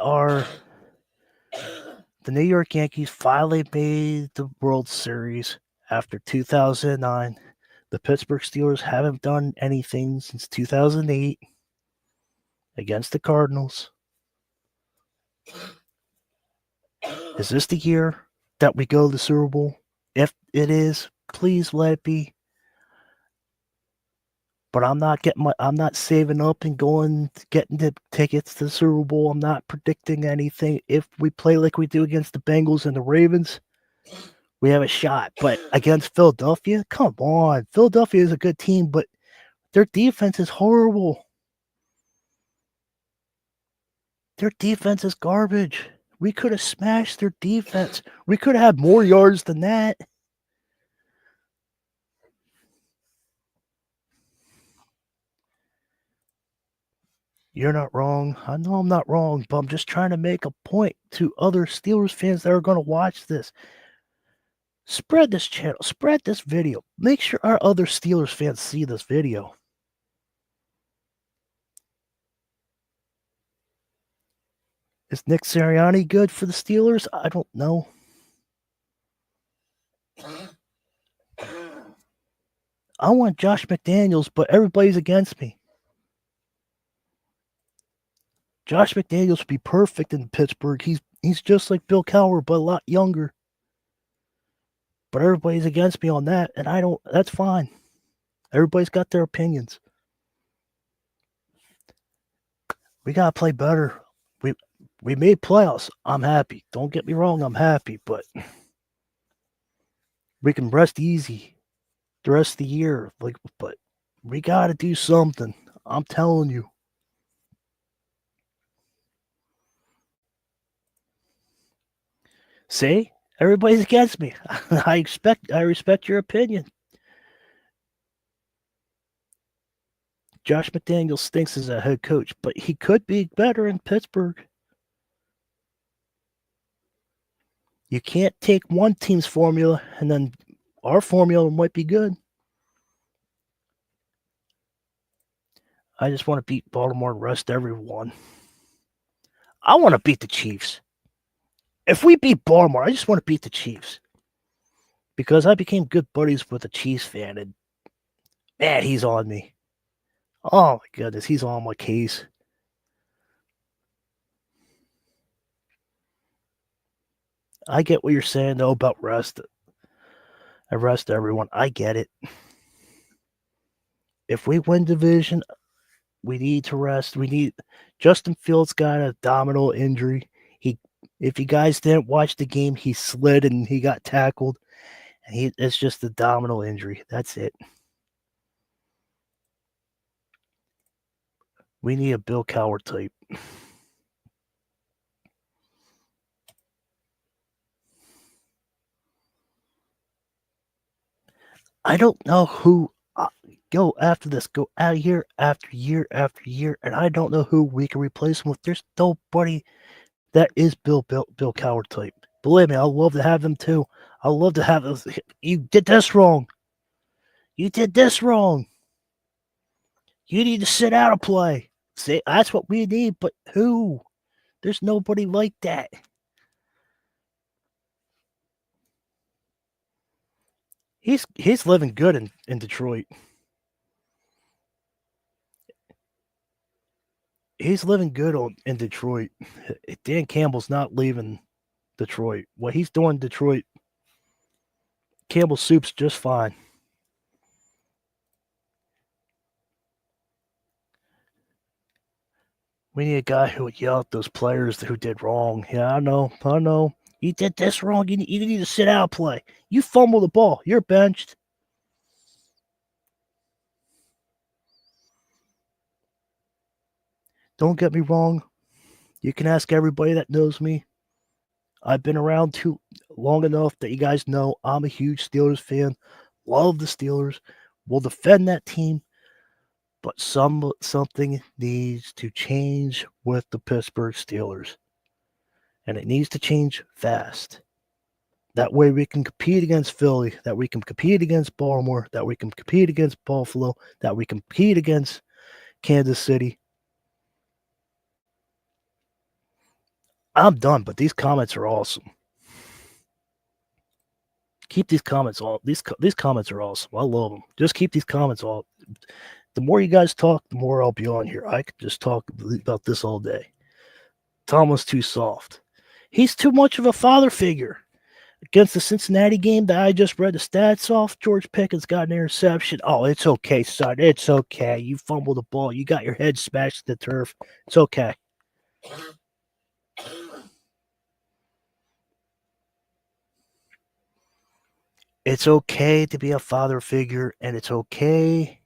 [SPEAKER 1] New York Yankees finally made the World Series after 2009. The Pittsburgh Steelers haven't done anything since 2008 against the Cardinals. Is this the year that we go to the Super Bowl? If it is, please let it be. But I'm not saving up and getting the tickets to the Super Bowl. I'm not predicting anything. If we play like we do against the Bengals and the Ravens, we have a shot. But against Philadelphia, come on. Philadelphia is a good team, but their defense is horrible. Their defense is garbage. We could have smashed their defense. We could have had more yards than that. You're not wrong. I know I'm not wrong, but I'm just trying to make a point to other Steelers fans that are going to watch this. Spread this channel. Spread this video. Make sure our other Steelers fans see this video. Is Nick Sirianni good for the Steelers? I don't know. I want Josh McDaniels, but everybody's against me. Josh McDaniels would be perfect in Pittsburgh. He's just like Bill Cowher, but a lot younger. But everybody's against me on that, and I don't. That's fine. Everybody's got their opinions. We gotta play better. We made playoffs. I'm happy. Don't get me wrong. I'm happy, but we can rest easy the rest of the year. But we gotta do something. I'm telling you. See, everybody's against me. I respect your opinion. Josh McDaniels stinks as a head coach, but he could be better in Pittsburgh. You can't take one team's formula and then our formula might be good. I just want to beat Baltimore and rest everyone. I want to beat the Chiefs. If we beat Baltimore, I just want to beat the Chiefs. Because I became good buddies with a Chiefs fan, and man, he's on me. Oh my goodness, he's on my case. I get what you're saying though about rest. I rest everyone. I get it. if we win division, we need to rest. We need Justin Fields got a abdominal injury. If you guys didn't watch the game, he slid and he got tackled, and it's just a abdominal injury. That's it. We need a Bill Cowher type. I don't know who go after this. Go out year after year after year, and I don't know who we can replace him with. There's nobody that is Bill Cowher type. Believe me, I'd love to have him too. I'd love to have him. You did this wrong. You did this wrong. You need to sit out of play. See, that's what we need, but who? There's nobody like that. He's living good in Detroit. He's living good in Detroit. Dan Campbell's not leaving Detroit. What he's doing in Detroit, Campbell Soup's just fine. We need a guy who would yell at those players who did wrong. Yeah, I know. You did this wrong. You need to sit out play. You fumble the ball. You're benched. Don't get me wrong. You can ask everybody that knows me. I've been around too long enough that you guys know I'm a huge Steelers fan. Love the Steelers. Will defend that team. But something needs to change with the Pittsburgh Steelers. And it needs to change fast. That way we can compete against Philly, that we can compete against Baltimore, that we can compete against Buffalo, that we compete against Kansas City. I'm done, but these comments are awesome. Keep these comments all. These comments are awesome. I love them. Just keep these comments all. The more you guys talk, the more I'll be on here. I could just talk about this all day. Tomlin's too soft. He's too much of a father figure. Against the Cincinnati game that I just read the stats off, George Pickens got an interception. Oh, it's okay, son. It's okay. You fumbled the ball. You got your head smashed to the turf. It's okay. It's okay to be a father figure, and it's okay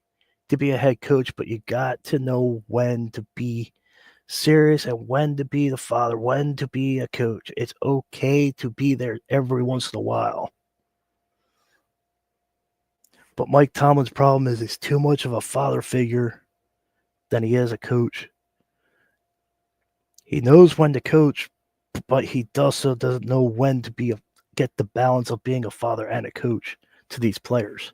[SPEAKER 1] to be a head coach, but you got to know when to be serious and when to be the father, when to be a coach. It's okay to be there every once in a while. But Mike Tomlin's problem is he's too much of a father figure than he is a coach. He knows when to coach, but he also doesn't know when to get the balance of being a father and a coach to these players.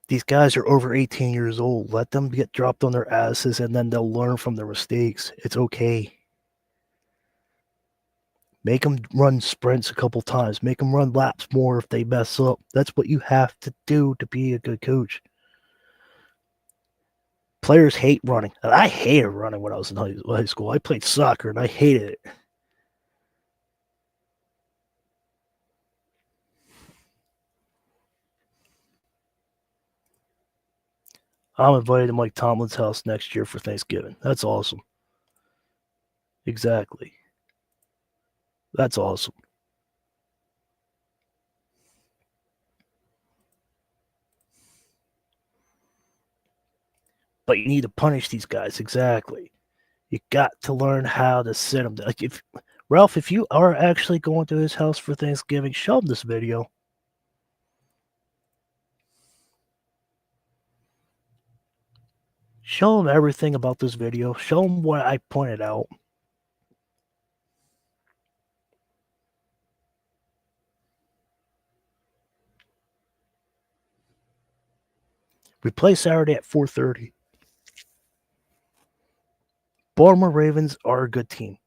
[SPEAKER 1] These guys are over 18 years old. Let them get dropped on their asses, and then they'll learn from their mistakes. It's okay. Make them run sprints a couple times. Make them run laps more if they mess up. That's what you have to do to be a good coach. Players hate running. And I hated running when I was in high school. I played soccer, and I hated it. I'm invited to Mike Tomlin's house next year for Thanksgiving. That's awesome. Exactly. That's awesome. But you need to punish these guys. Exactly. You got to learn how to sit them. Like Ralph, if you are actually going to his house for Thanksgiving, show him this video. Show him everything about this video. Show him what I pointed out. We play Saturday at 4:30. Baltimore Ravens are a good team.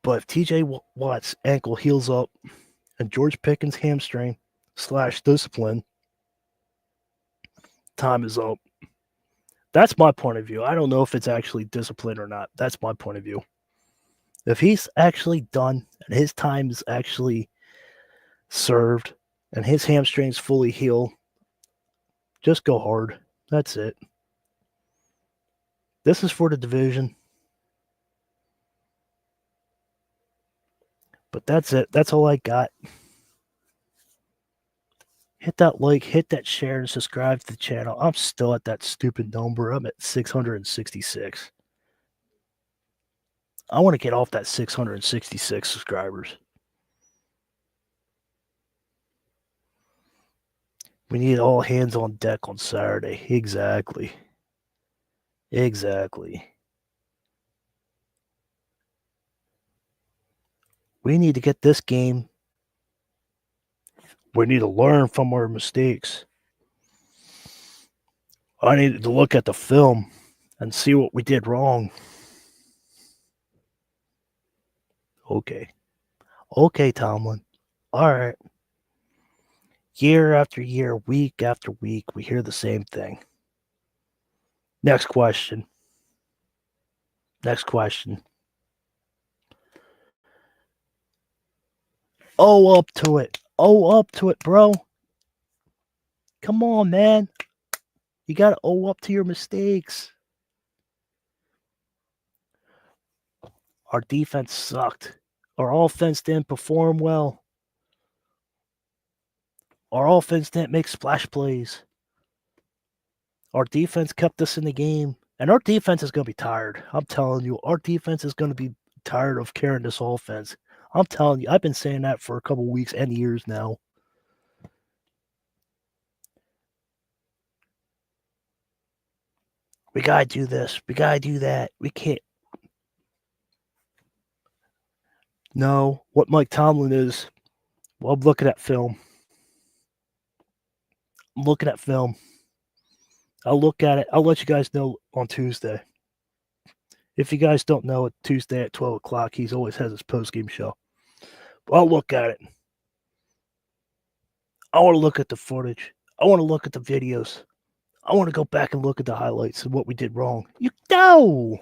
[SPEAKER 1] But if TJ Watt's ankle heals up and George Pickens' hamstring / discipline, time is up. That's my point of view. I don't know if it's actually discipline or not. That's my point of view. If he's actually done and his time is actually served and his hamstrings fully heal, just go hard. That's it. This is for the division. But that's it. That's all I got. Hit that like, hit that share, and subscribe to the channel. I'm still at that stupid number. I'm at 666. I want to get off that 666 subscribers. We need all hands on deck on Saturday. Exactly. Exactly. We need to get this game. We need to learn from our mistakes. I needed to look at the film and see what we did wrong. Okay. Okay, Tomlin. All right. Year after year, week after week, we hear the same thing. Next question. Next question. Oh, up to it. Oh, up to it, bro. Come on, man. You got to owe up to your mistakes. Our defense sucked. Our offense didn't perform well. Our offense didn't make splash plays. Our defense kept us in the game. And our defense is going to be tired. I'm telling you, our defense is going to be tired of carrying this offense. I'm telling you, I've been saying that for a couple weeks and years now. We got to do this. We got to do that. We can't. No, what Mike Tomlin is, well, I'm looking at film. I'm looking at film. I'll look at it. I'll let you guys know on Tuesday. If you guys don't know, Tuesday at 12 o'clock, he always has his post-game show. But I'll look at it. I want to look at the footage. I want to look at the videos. I want to go back and look at the highlights and what we did wrong. No,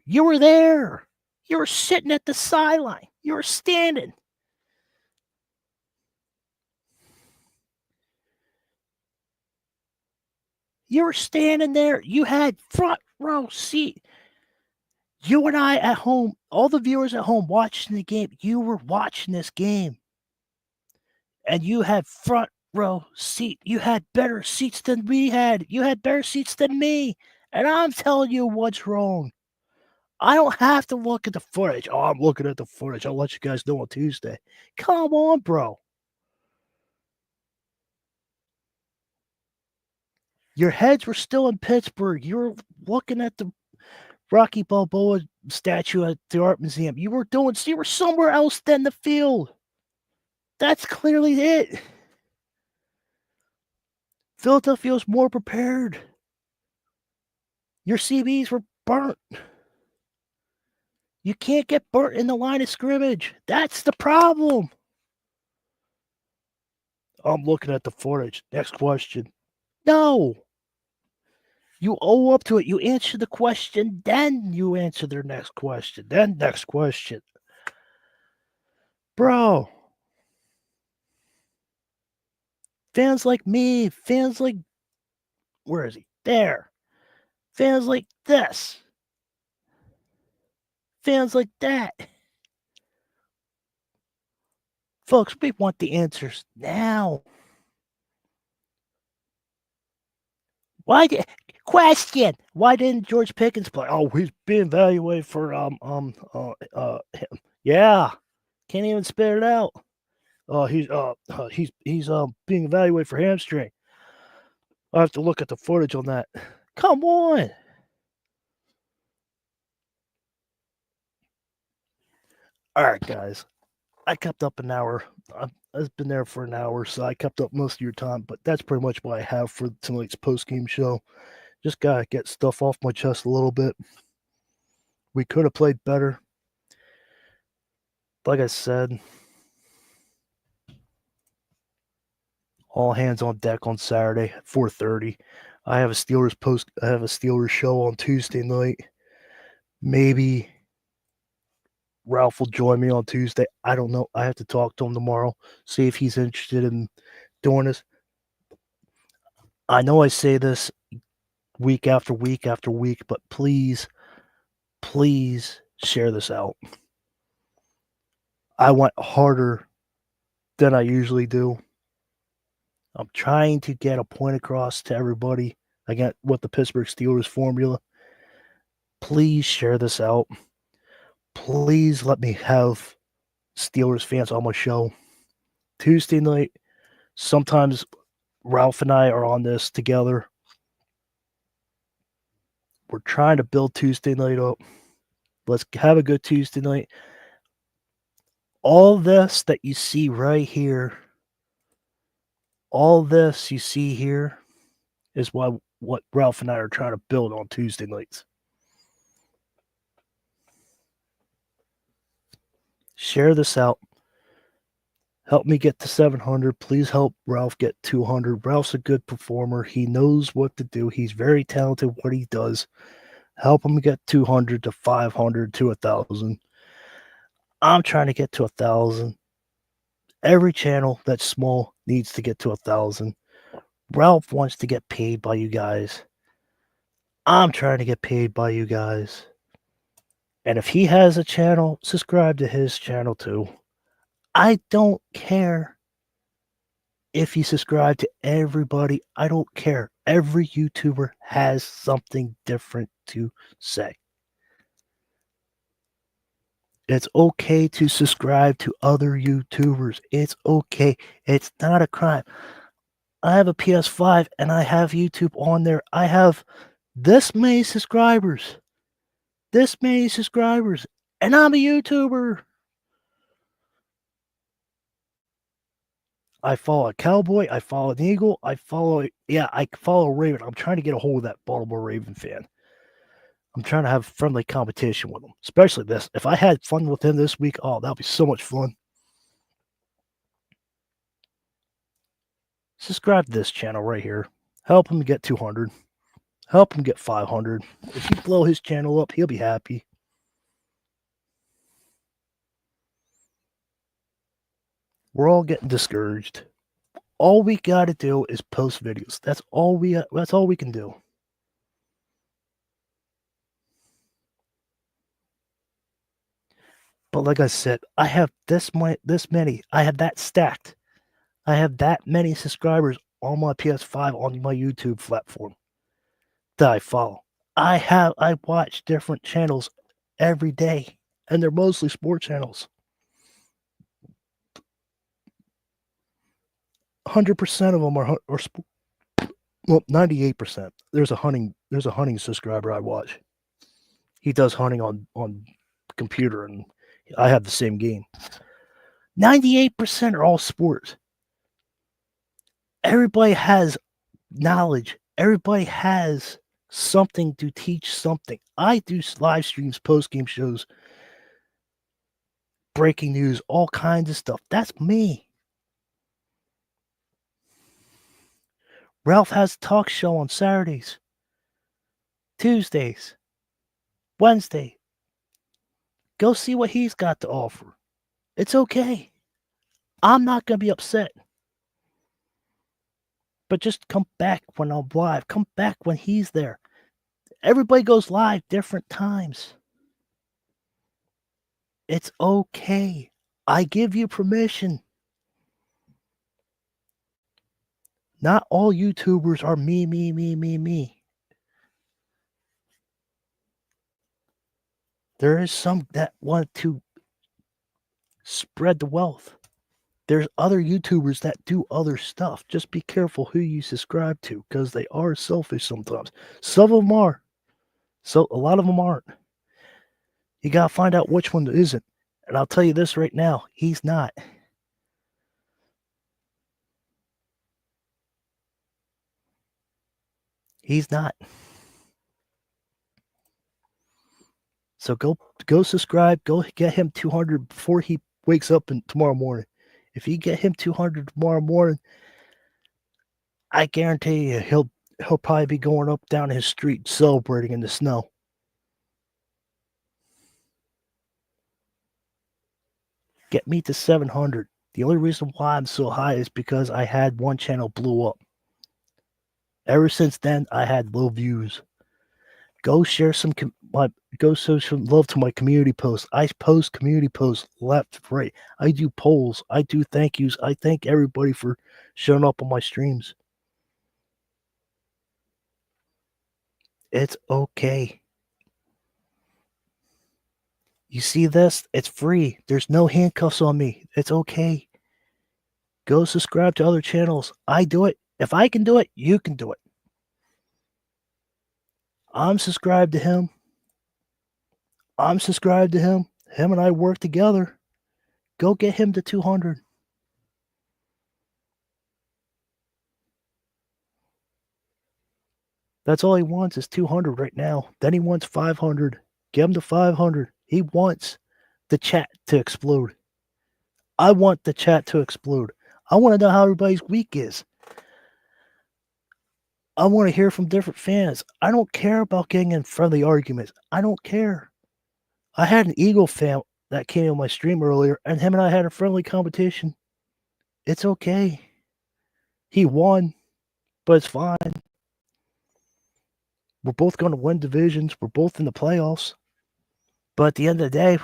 [SPEAKER 1] you were there. You were sitting at the sideline. You were standing. You were standing there. You had front row seat. You and I at home, all the viewers at home watching the game, you were watching this game. And you had front row seat. You had better seats than we had. You had better seats than me. And I'm telling you what's wrong. I don't have to look at the footage. Oh, I'm looking at the footage. I'll let you guys know on Tuesday. Come on, bro. Your heads were still in Pittsburgh. You were looking at the Rocky Balboa statue at the art museum. You were somewhere else than the field. That's clearly it. Philadelphia was more prepared. Your CBs were burnt. You can't get burnt in the line of scrimmage. That's the problem. I'm looking at the footage. Next question. No. You owe up to it. You answer the question, then you answer their next question. Then next question. Bro. Fans like me, fans like, where is he? There. Fans like this. Fans like that. Folks, we want the answers now. Why didn't George Pickens play? Oh, he's being evaluated for yeah. Can't even spit it out. He's being evaluated for hamstring. I have to look at the footage on that. Come on. All right, guys. I kept up an hour. I've been there for an hour, so I kept up most of your time, but that's pretty much what I have for tonight's post-game show. Just gotta get stuff off my chest a little bit. We could have played better. Like I said, all hands on deck on Saturday at 4:30. I have a Steelers show on Tuesday night. Maybe Ralph will join me on Tuesday. I don't know. I have to talk to him tomorrow, see if he's interested in doing this. I know I say this week after week after week, but please, please share this out. I went harder than I usually do. I'm trying to get a point across to everybody again with the Pittsburgh Steelers formula. Please share this out. Please let me have Steelers fans on my show. Tuesday night, sometimes Ralph and I are on this together. We're trying to build Tuesday night up. Let's have a good Tuesday night. All this that you see right here, all this you see here is what Ralph and I are trying to build on Tuesday nights. Share this out. Help me get to 700. Please help Ralph get 200. Ralph's a good performer. He knows what to do. He's very talented what he does. Help him get 200 to 500 to 1,000. I'm trying to get to 1,000. Every channel that's small needs to get to 1,000. Ralph wants to get paid by you guys. I'm trying to get paid by you guys. And if he has a channel, subscribe to his channel too. I don't care if you subscribe to everybody. I don't care. Every YouTuber has something different to say. It's okay to subscribe to other YouTubers. It's okay. It's not a crime. I have a PS5 and I have YouTube on there. I have this many subscribers. And I'm a YouTuber. I follow a Cowboy. I follow an Eagle. I follow Raven. I'm trying to get a hold of that Baltimore Raven fan. I'm trying to have friendly competition with him, especially this. If I had fun with him this week, oh, that'd be so much fun. Subscribe to this channel right here. Help him get 200. Help him get 500. If you blow his channel up, he'll be happy. We're all getting discouraged. All we got to do is post videos. That's all we can do. But like I said, I have this many. I have that stacked. I have that many subscribers on my PS5 on my YouTube platform that I follow. I watch different channels every day, and they're mostly sport channels. 100% of them are sport. Well, 98%. There's a hunting subscriber I watch. He does hunting on computer, and I have the same game. 98% are all sports. Everybody has knowledge. Everybody has something to teach something. I do live streams, post-game shows, breaking news, all kinds of stuff. That's me. Ralph has a talk show on Saturdays, Tuesdays, Wednesday. Go see what he's got to offer. It's okay. I'm not going to be upset. But just come back when I'm live. Come back when he's there. Everybody goes live different times. It's okay. I give you permission. Not all YouTubers are me. There is some that want to spread the wealth. There's other YouTubers that do other stuff. Just be careful who you subscribe to because they are selfish sometimes. Some of them are. So a lot of them aren't. You got to find out which one isn't. And I'll tell you this right now, he's not. He's not. So go subscribe. Go get him 200 before he wakes up tomorrow morning. If you get him 200 tomorrow morning, I guarantee you he'll probably be going up down his street celebrating in the snow. Get me to 700. The only reason why I'm so high is because I had one channel blew up. Ever since then, I had low views. Go share some go show some love to my community posts. I post community posts left, right. I do polls. I do thank yous. I thank everybody for showing up on my streams. It's okay. You see this? It's free. There's no handcuffs on me. It's okay. Go subscribe to other channels. I do it. If I can do it, you can do it. I'm subscribed to him. I'm subscribed to him. Him and I work together. Go get him to 200. That's all he wants is 200 right now. Then he wants 500. Get him to 500. He wants the chat to explode. I want the chat to explode. I want to know how everybody's week is. I want to hear from different fans. I don't care about getting in friendly arguments. I don't care. I had an Eagle fan that came on my stream earlier, and him and I had a friendly competition. It's okay. He won, but it's fine. We're both going to win divisions. We're both in the playoffs. But at the end of the day,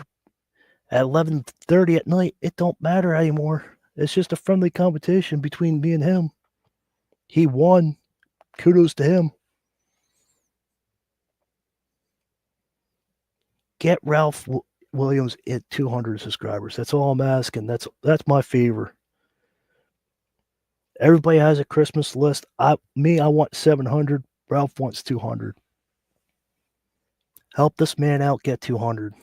[SPEAKER 1] at 11:30 at night, it don't matter anymore. It's just a friendly competition between me and him. He won. Kudos to him. Get Ralph Williams at 200 subscribers. That's all I'm asking. That's my favor. Everybody has a Christmas list. I want 700. Ralph wants 200. Help this man out get 200.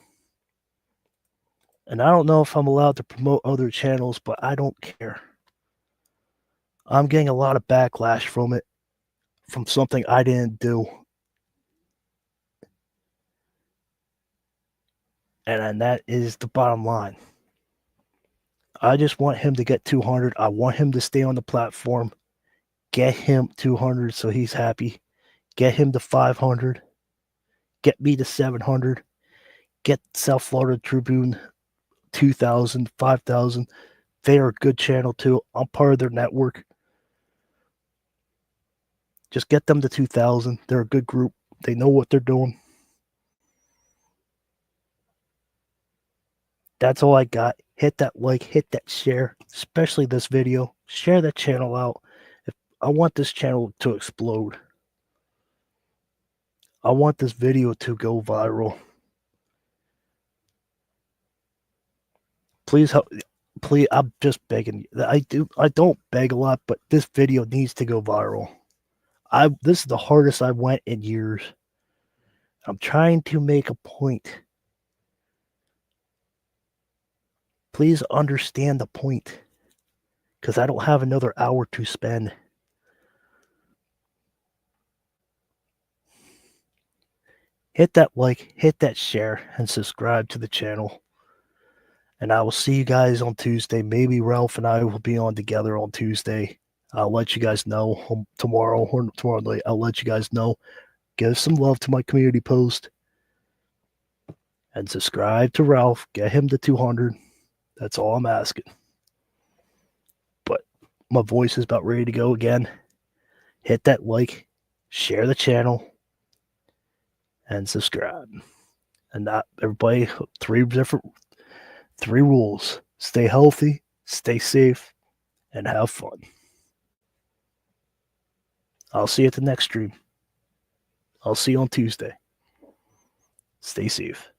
[SPEAKER 1] And I don't know if I'm allowed to promote other channels, but I don't care. I'm getting a lot of backlash from it, from something I didn't do. And that is the bottom line. I just want him to get 200. I want him to stay on the platform. Get him 200 so he's happy. Get him to 500. Get me to 700. Get South Florida Tribune 2,000, 5,000. They are a good channel too. I'm part of their network. Just get them to 2,000. They're a good group. They know what they're doing. That's all I got. Hit that like, hit that share, especially this video. Share that channel out. I want this channel to explode. I want this video to go viral. Please help. Please, I'm just begging. I don't beg a lot, but this video needs to go viral. This is the hardest I went in years. I'm trying to make a point. Please understand the point, because I don't have another hour to spend. Hit that like, hit that share, and subscribe to the channel. And I will see you guys on Tuesday. Maybe Ralph and I will be on together on Tuesday. I'll let you guys know tomorrow or tomorrow night. I'll let you guys know. Give some love to my community post. And subscribe to Ralph. Get him to 200. That's all I'm asking. But my voice is about ready to go again. Hit that like, share the channel, and subscribe. And that, everybody, three rules. Stay healthy, stay safe, and have fun. I'll see you at the next stream. I'll see you on Tuesday. Stay safe.